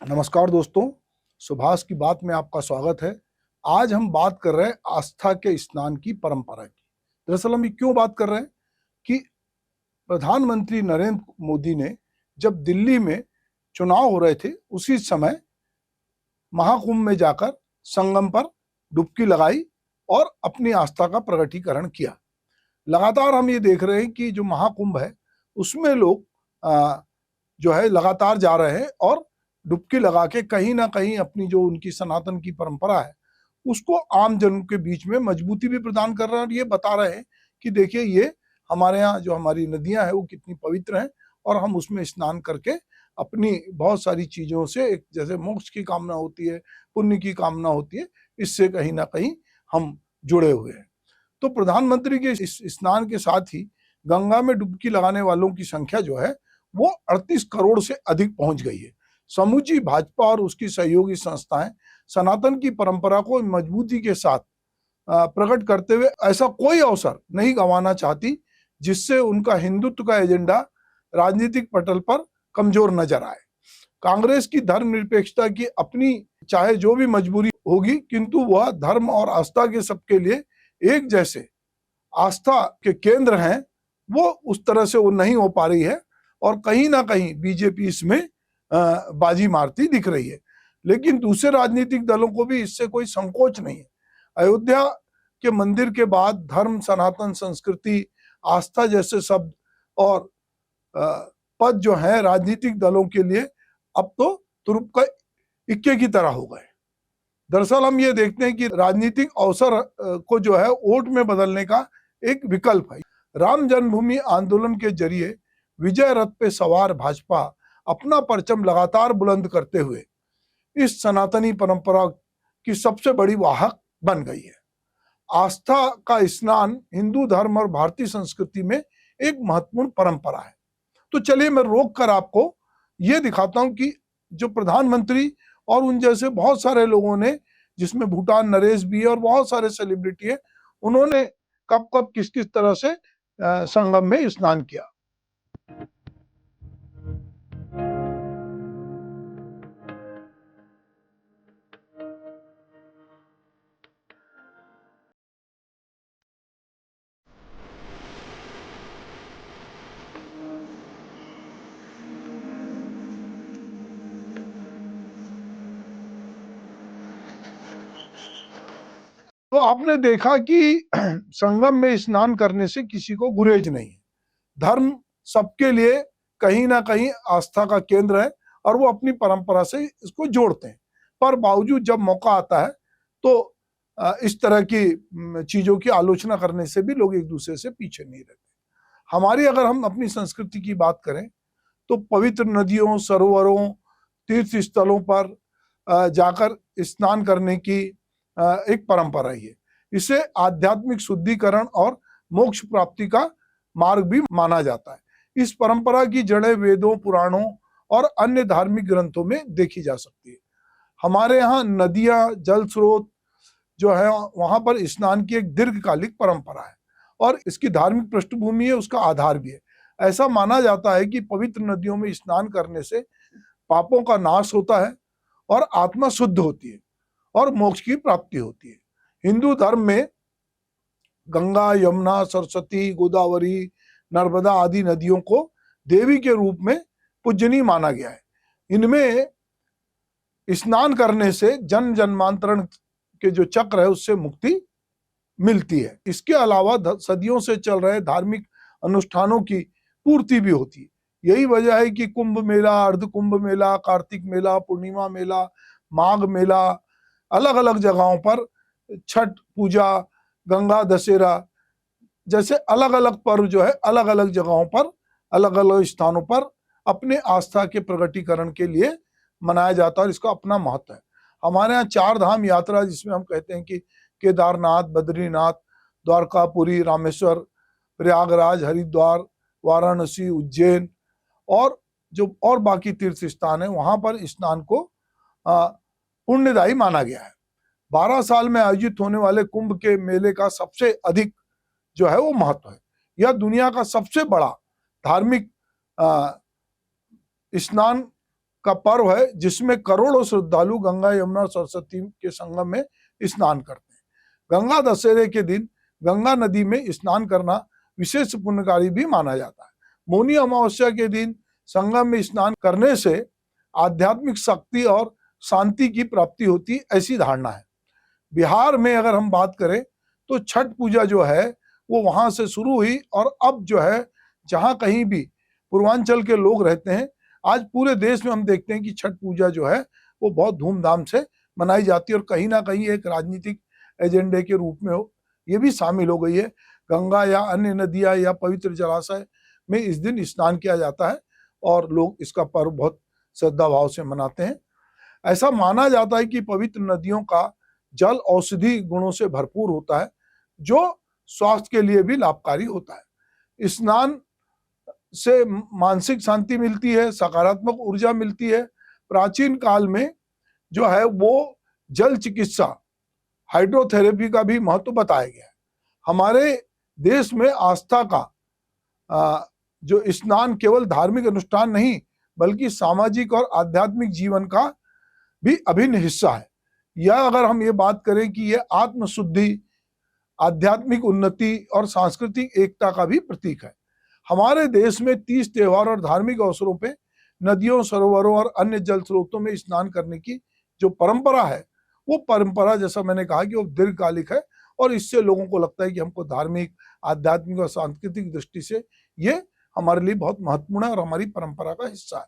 नमस्कार दोस्तों, सुभाष की बात में आपका स्वागत है। आज हम बात कर रहे हैं आस्था के स्नान की परंपरा की। दरअसल हम ये क्यों बात कर रहे हैं कि प्रधानमंत्री नरेंद्र मोदी ने जब दिल्ली में चुनाव हो रहे थे, उसी समय महाकुंभ में जाकर संगम पर डुबकी लगाई और अपनी आस्था का प्रकटीकरण किया। लगातार हम ये देख रहे हैं कि जो महाकुंभ है उसमें लोग जो है लगातार जा रहे हैं और डुबकी लगा के कहीं ना कहीं अपनी जो उनकी सनातन की परंपरा है उसको आम जन के बीच में मजबूती भी प्रदान कर रहे हैं और ये बता रहे हैं कि देखिए ये हमारे यहाँ जो हमारी नदियां हैं वो कितनी पवित्र हैं और हम उसमें स्नान करके अपनी बहुत सारी चीजों से, एक जैसे मोक्ष की कामना होती है, पुण्य की कामना होती है, इससे कहीं ना कहीं हम जुड़े हुए हैं। तो प्रधानमंत्री के इस स्नान के साथ ही गंगा में डुबकी लगाने वालों की संख्या जो है वो 38 करोड़ से अधिक पहुंच गई है। समूची भाजपा और उसकी सहयोगी संस्थाएं सनातन की परंपरा को मजबूती के साथ प्रकट करते हुए ऐसा कोई अवसर नहीं गंवाना चाहती जिससे उनका हिंदुत्व का एजेंडा राजनीतिक पटल पर कमजोर नजर आए। कांग्रेस की धर्मनिरपेक्षता की अपनी चाहे जो भी मजबूरी होगी, किंतु वह धर्म और आस्था के सबके लिए एक जैसे आस्था के केंद्र हैं, वो उस तरह से वो नहीं हो पा रही है और कहीं ना कहीं बीजेपी इसमें बाजी मारती दिख रही है। लेकिन दूसरे राजनीतिक दलों को भी इससे कोई संकोच नहीं है। अयोध्या के मंदिर के बाद धर्म, सनातन संस्कृति, आस्था जैसे शब्द और पद जो है राजनीतिक दलों के लिए अब तो तुरुप का इक्के की तरह हो गए। दरअसल हम ये देखते हैं कि राजनीतिक अवसर को जो है वोट में बदलने का एक विकल्प है। राम जन्मभूमि आंदोलन के जरिए विजय रथ पे सवार भाजपा अपना परचम लगातार बुलंद करते हुए इस सनातनी परंपरा की सबसे बड़ी वाहक बन गई है। आस्था का स्नान हिंदू धर्म और भारतीय संस्कृति में एक महत्वपूर्ण परंपरा है। तो चलिए मैं रोक कर आपको ये दिखाता हूं कि जो प्रधानमंत्री और उन जैसे बहुत सारे लोगों ने, जिसमें भूटान नरेश भी है और बहुत सारे सेलिब्रिटी है, उन्होंने कब कब किस किस तरह से संगम में स्नान किया। तो आपने देखा कि संगम में स्नान करने से किसी को गुरेज नहीं है। धर्म सबके लिए कहीं ना कहीं आस्था का केंद्र है और वो अपनी परंपरा से इसको जोड़ते हैं। पर बावजूद जब मौका आता है तो इस तरह की चीजों की आलोचना करने से भी लोग एक दूसरे से पीछे नहीं रहते। हमारी अगर हम अपनी संस्कृति की बात करें तो पवित्र नदियों, सरोवरों, तीर्थ स्थलों पर जाकर स्नान करने की एक परंपरा ही है। इसे आध्यात्मिक शुद्धिकरण और मोक्ष प्राप्ति का मार्ग भी माना जाता है। इस परंपरा की जड़ें वेदों, पुराणों और अन्य धार्मिक ग्रंथों में देखी जा सकती है। हमारे यहाँ नदियां, जल स्रोत जो है वहां पर स्नान की एक दीर्घकालिक परंपरा है और इसकी धार्मिक पृष्ठभूमि है, उसका आधार भी है। ऐसा माना जाता है कि पवित्र नदियों में स्नान करने से पापों का नाश होता है और आत्मा शुद्ध होती है और मोक्ष की प्राप्ति होती है। हिंदू धर्म में गंगा, यमुना, सरस्वती, गोदावरी, नर्मदा आदि नदियों को देवी के रूप में पूजनीय माना गया है। इनमें स्नान करने से जन्म जन्मांतरण के जो चक्र है उससे मुक्ति मिलती है। इसके अलावा सदियों से चल रहे धार्मिक अनुष्ठानों की पूर्ति भी होती है। यही वजह है कि कुंभ मेला, अर्ध कुंभ मेला, कार्तिक मेला, पूर्णिमा मेला, माघ मेला, अलग अलग जगहों पर छठ पूजा, गंगा दशहरा जैसे अलग अलग पर्व जो है अलग अलग जगहों पर, अलग अलग स्थानों पर अपने आस्था के प्रकटीकरण के लिए मनाया जाता है और इसका अपना महत्व है। हमारे यहाँ 4 धाम यात्रा, जिसमें हम कहते हैं कि केदारनाथ, बद्रीनाथ, द्वारकापुरी, रामेश्वर, प्रयागराज, हरिद्वार, वाराणसी, उज्जैन और जो और बाकी तीर्थ स्थान है, वहां पर स्नान को पुण्यदायी माना गया है। 12 साल में आयोजित होने वाले कुंभ के मेले का सबसे अधिक जो है वो महत्व है। यह दुनिया का सबसे बड़ा धार्मिक स्नान का पर्व है जिसमें करोड़ों श्रद्धालु गंगा यमुना और सरस्वती के संगम में स्नान करते हैं। गंगा दशहरे के दिन गंगा नदी में स्नान करना विशेष पुण्यकारी भी माना जाता है। मौनी अमावस्या के दिन संगम में स्नान करने से आध्यात्मिक शक्ति और शांति की प्राप्ति होती, ऐसी धारणा है। बिहार में अगर हम बात करें तो छठ पूजा जो है वो वहां से शुरू हुई और अब जो है जहां कहीं भी पूर्वांचल के लोग रहते हैं, आज पूरे देश में हम देखते हैं कि छठ पूजा जो है वो बहुत धूमधाम से मनाई जाती है और कहीं ना कहीं एक राजनीतिक एजेंडे के रूप में ये भी शामिल हो गई है। गंगा या अन्य नदियां या पवित्र जलाशय में इस दिन स्नान किया जाता है और लोग इसका पर्व बहुत श्रद्धा भाव से मनाते हैं। ऐसा माना जाता है कि पवित्र नदियों का जल औषधि गुणों से भरपूर होता है जो स्वास्थ्य के लिए भी लाभकारी होता है। स्नान से मानसिक शांति मिलती है, सकारात्मक ऊर्जा मिलती है। प्राचीन काल में जो है वो जल चिकित्सा हाइड्रोथेरेपी का भी महत्व बताया गया है। हमारे देश में आस्था का जो स्नान केवल धार्मिक अनुष्ठान नहीं बल्कि सामाजिक और आध्यात्मिक जीवन का भी अभिन्न हिस्सा है। यह अगर हम ये बात करें कि यह आत्मशुद्धि, आध्यात्मिक उन्नति और सांस्कृतिक एकता का भी प्रतीक है। हमारे देश में 30 त्योहार और धार्मिक अवसरों पे नदियों, सरोवरों और अन्य जल स्रोतों में स्नान करने की जो परंपरा है वो परंपरा, जैसा मैंने कहा कि वो दीर्घकालिक है और इससे लोगों को लगता है कि हमको धार्मिक, आध्यात्मिक और सांस्कृतिक दृष्टि से ये हमारे लिए बहुत महत्वपूर्ण है और हमारी परंपरा का हिस्सा है।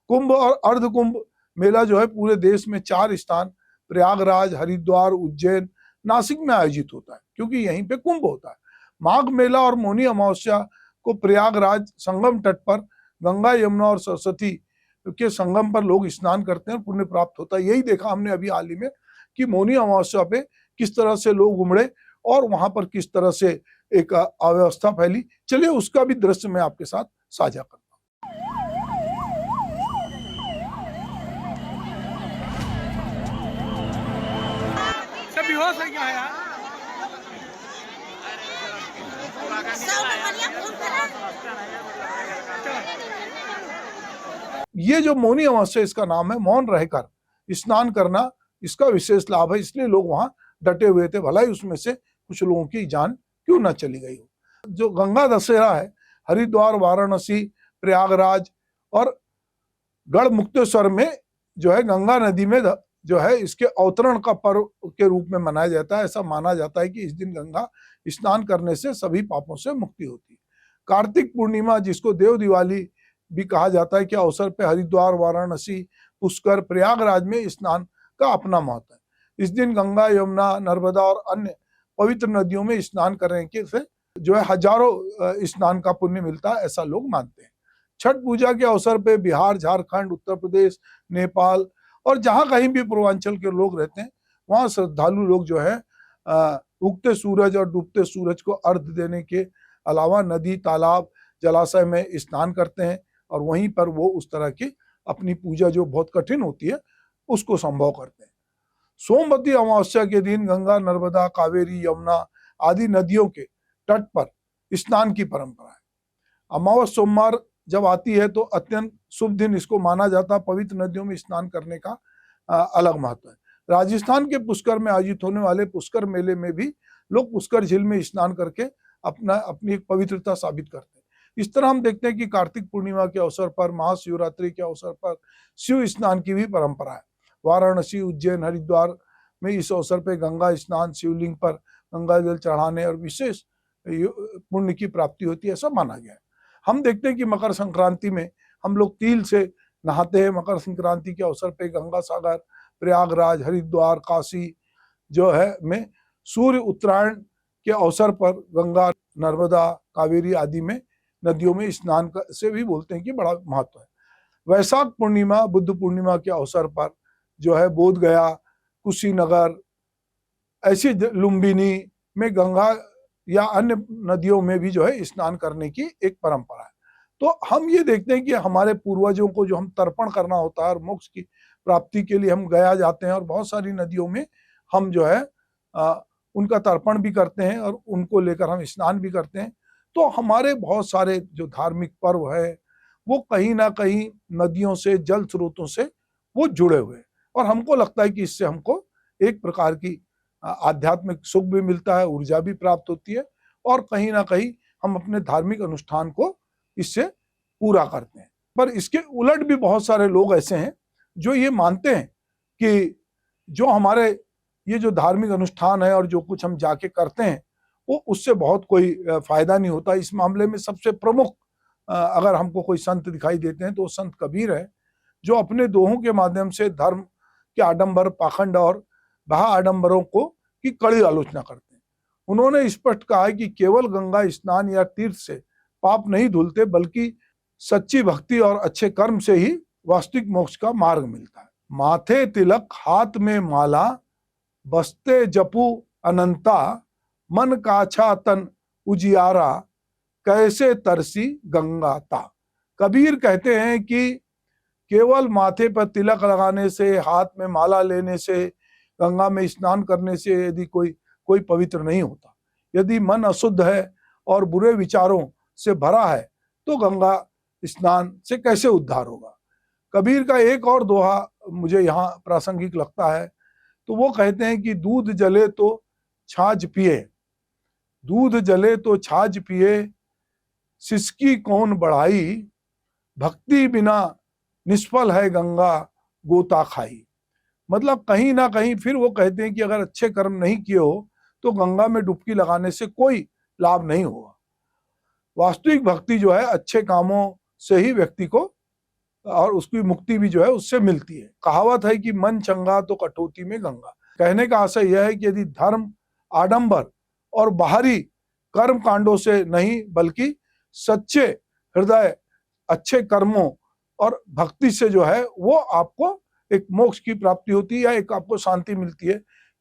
कुंभ और अर्ध कुंभ मेला जो है पूरे देश में 4 स्थान प्रयागराज, हरिद्वार, उज्जैन, नासिक में आयोजित होता है क्योंकि यहीं पे कुंभ होता है। माघ मेला और मौनी अमावस्या को प्रयागराज संगम तट पर गंगा, यमुना और सरस्वती के संगम पर लोग स्नान करते हैं और पुण्य प्राप्त होता है। यही देखा हमने अभी हाल ही में कि मौनी अमावस्या पे किस तरह से लोग उमड़े और वहां पर किस तरह से एक अव्यवस्था फैली। चलिए उसका भी दृश्य मैं आपके साथ साझा करता हूँ। सब बेहोश हो गया है यार। ये जो मौनी अमावस्या इसका नाम है, मौन रहकर स्नान करना इसका विशेष लाभ है, इसलिए लोग वहां डटे हुए थे। भला ही उसमें से कुछ लोगों की जान क्यों ना चली गई हो। जो गंगा दशहरा है हरिद्वार, वाराणसी, प्रयागराज और गढ़मुक्तेश्वर में जो है गंगा नदी में जो है इसके अवतरण का पर्व के रूप में मनाया जाता है। ऐसा माना जाता है कि इस दिन गंगा स्नान करने से सभी पापों से मुक्ति होती है। कार्तिक पूर्णिमा, जिसको देव दिवाली भी कहा जाता है, के अवसर पर हरिद्वार, वाराणसी, पुष्कर, प्रयागराज में स्नान का अपना महत्व है। इस दिन गंगा, यमुना, नर्मदा और अन्य पवित्र नदियों में स्नान करने के से जो है हजारों स्नान का पुण्य मिलता है, ऐसा लोग मानते हैं। छठ पूजा के अवसर पे बिहार, झारखंड, उत्तर प्रदेश, नेपाल और जहां कहीं भी पूर्वांचल के लोग रहते हैं वहां श्रद्धालु लोग जो है उगते सूरज और डूबते सूरज को अर्घ्य देने के अलावा नदी, तालाब, जलाशय में स्नान करते हैं और वहीं पर वो उस तरह की अपनी पूजा जो बहुत कठिन होती है उसको संभव करते हैं। सोमवती अमावस्या के दिन गंगा, नर्मदा, कावेरी, यमुना आदि नदियों के तट पर स्नान की परंपरा है। अमावस सोमवार जब आती है तो अत्यंत शुभ दिन इसको माना जाता है। पवित्र नदियों में स्नान करने का अलग महत्व है। राजस्थान के पुष्कर में आयोजित होने वाले पुष्कर मेले में भी लोग पुष्कर झील में स्नान करके अपनी एक पवित्रता साबित करते हैं। इस तरह हम देखते हैं कि कार्तिक पूर्णिमा के अवसर पर, महाशिवरात्रि के अवसर पर शिव स्नान की भी परंपरा है। वाराणसी, उज्जैन, हरिद्वार में इस अवसर पर गंगा स्नान, शिवलिंग पर गंगा जल चढ़ाने और विशेष पुण्य की प्राप्ति होती है, ऐसा माना गया है। हम देखते हैं कि मकर संक्रांति में हम लोग तिल से नहाते हैं। मकर संक्रांति के अवसर पे गंगा सागर, प्रयागराज, हरिद्वार, काशी जो है में सूर्य उत्तरायण के अवसर पर गंगा, नर्मदा, कावेरी आदि में नदियों में स्नान से भी बोलते हैं कि बड़ा महत्व है। वैशाख पूर्णिमा, बुद्ध पूर्णिमा के अवसर पर जो है बोध गया, कुशीनगर, ऐसी लुम्बिनी में गंगा या अन्य नदियों में भी जो है स्नान करने की एक परंपरा है। तो हम ये देखते हैं कि हमारे पूर्वजों को जो हम तर्पण करना होता है और मोक्ष की प्राप्ति के लिए हम गया जाते हैं और बहुत सारी नदियों में हम जो है उनका तर्पण भी करते हैं और उनको लेकर हम स्नान भी करते हैं। तो हमारे बहुत सारे जो धार्मिक पर्व है वो कहीं ना कहीं नदियों से, जल स्रोतों से वो जुड़े हुए हैं। और हमको लगता है कि इससे हमको एक प्रकार की आध्यात्मिक सुख भी मिलता है, ऊर्जा भी प्राप्त होती है, और कहीं ना कहीं हम अपने धार्मिक अनुष्ठान को इससे पूरा करते हैं। पर इसके उलट भी बहुत सारे लोग ऐसे हैं जो ये मानते हैं कि जो हमारे ये जो धार्मिक अनुष्ठान है और जो कुछ हम जाके करते हैं वो उससे बहुत कोई फायदा नहीं होता। इस मामले में सबसे प्रमुख अगर हमको कोई संत दिखाई देते हैं तो वो संत कबीर है, जो अपने दोहों के माध्यम से धर्म के आडंबर, पाखंड और बाह्य आडंबरों को की कड़ी आलोचना करते हैं। उन्होंने स्पष्ट कहा है कि केवल गंगा स्नान या तीर्थ से पाप नहीं धुलते, बल्कि सच्ची भक्ति और अच्छे कर्म से ही वास्तविक मोक्ष का मार्ग मिलता है। माथे तिलक, हाथ में माला, बसते जपू अनंता, मन काछा तन उजियारा, कैसे तरसी गंगा ता। कबीर कहते हैं कि केवल माथे पर तिलक लगाने से, हाथ में माला लेने से, गंगा में स्नान करने से यदि कोई पवित्र नहीं होता। यदि मन अशुद्ध है और बुरे विचारों से भरा है तो गंगा स्नान से कैसे उद्धार होगा। कबीर का एक और दोहा मुझे यहाँ प्रासंगिक लगता है, तो वो कहते हैं कि दूध जले तो छाछ पिए, दूध जले तो छाछ पिए, सिसकी कौन बढ़ाई, भक्ति बिना निष्फल है गंगा गोता खाई। मतलब कहीं ना कहीं फिर वो कहते हैं कि अगर अच्छे कर्म नहीं किए हो तो गंगा में डुबकी लगाने से कोई लाभ नहीं होगा। वास्तविक भक्ति जो है अच्छे कामों से ही व्यक्ति को, और उसकी मुक्ति भी जो है उससे मिलती है। कहावत है कि मन चंगा तो कटौती में गंगा। कहने का आशय यह है कि यदि धर्म, आडंबर और बाहरी कर्म कांडों से नहीं, बल्कि सच्चे हृदय, अच्छे कर्मों और भक्ति से जो है वो आपको एक मोक्ष की प्राप्ति होती है या एक आपको शांति मिलती है।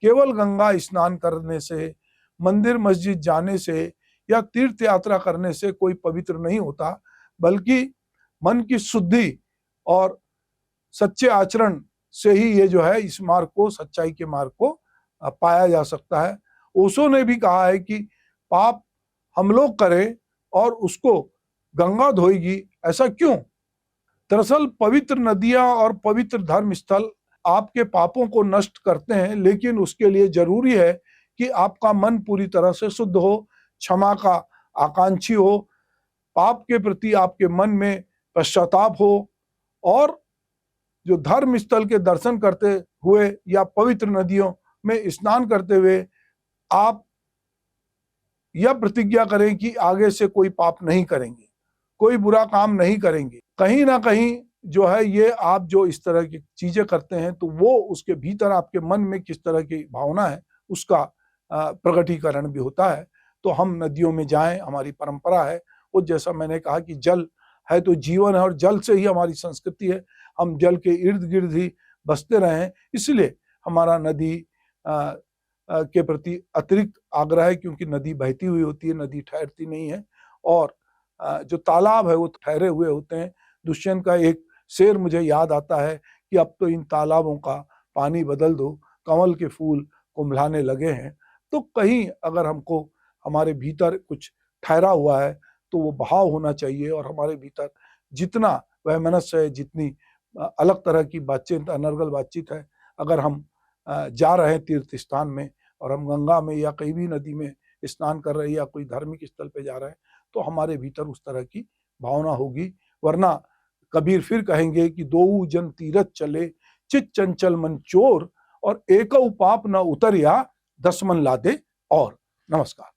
केवल गंगा स्नान करने से, मंदिर मस्जिद जाने से या तीर्थ यात्रा करने से कोई पवित्र नहीं होता, बल्कि मन की शुद्धि और सच्चे आचरण से ही ये जो है इस मार्ग को, सच्चाई के मार्ग को पाया जा सकता है। ओशो ने भी कहा है कि पाप हम लोग करें और उसको गंगा धोएगी, ऐसा क्यों? दरअसल पवित्र नदियां और पवित्र धर्म स्थल आपके पापों को नष्ट करते हैं, लेकिन उसके लिए जरूरी है कि आपका मन पूरी तरह से शुद्ध हो, क्षमा का आकांक्षी हो, पाप के प्रति आपके मन में पश्चाताप हो, और जो धर्म स्थल के दर्शन करते हुए या पवित्र नदियों में स्नान करते हुए आप यह प्रतिज्ञा करें कि आगे से कोई पाप नहीं करेंगे, कोई बुरा काम नहीं करेंगे। कहीं ना कहीं जो है ये आप जो इस तरह की चीजें करते हैं तो वो उसके भीतर आपके मन में किस तरह की भावना है उसका प्रकटीकरण भी होता है। तो हम नदियों में जाएं, हमारी परंपरा है। वो जैसा मैंने कहा कि जल है तो जीवन है और जल से ही हमारी संस्कृति है। हम जल के इर्द गिर्द ही बसते रहें, इसलिए हमारा नदी के प्रति अतिरिक्त आग्रह है, क्योंकि नदी बहती हुई होती है, नदी ठहरती नहीं है। और जो तालाब है वो ठहरे हुए होते हैं। दुष्यंत का एक शेर मुझे याद आता है कि अब तो इन तालाबों का पानी बदल दो, कमल के फूल कुम्भलाने लगे हैं। तो कहीं अगर हमको हमारे भीतर कुछ ठहरा हुआ है तो वो बहाव होना चाहिए, और हमारे भीतर जितना वह मनस्य है, जितनी अलग तरह की बातचीत, अनर्गल बातचीत है, अगर हम जा रहे हैं तीर्थ स्थान में और हम गंगा में या कहीं भी नदी में स्नान कर रहे हैं या कोई धार्मिक स्थल पे जा रहे हैं, तो हमारे भीतर उस तरह की भावना होगी। वरना कबीर फिर कहेंगे कि दो जन तीरथ चले, चित चंचल मन चोर, और एकौ पाप न उतरिया, 10 मन लादे और। नमस्कार।